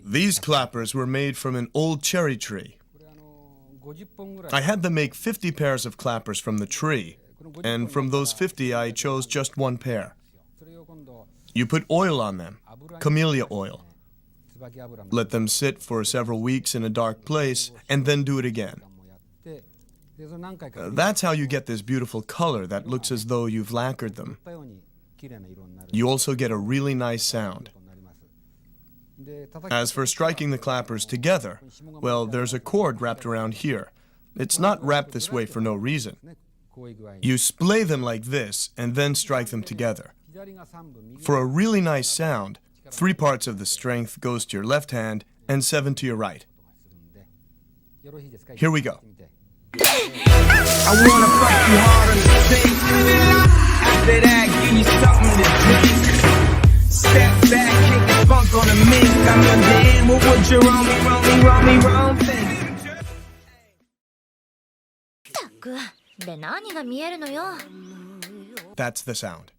These clappers were made from an old cherry tree. I had them make 50 pairs of clappers from the tree, and from those 50 I chose just one pair. You put oil on them, camellia oil. Let them sit for several weeks in a dark place, and then do it again. That's how you get this beautiful color that looks as though you've lacquered them. You also get a really nice sound. As for striking the clappers together, well, there's a cord wrapped around here. It's not wrapped this way for no reason. You splay them like this and then strike them together. For a really nice sound, 3 parts of the strength goes to your left hand and 7 to your right. Here we go. I wanna fuck you hard on the face. After that, give me something to drink. Step back, kick the funk on the mix. I'm your damn, what would you roll me, thing? ったく、で何が見えるのよ。 That's the sound.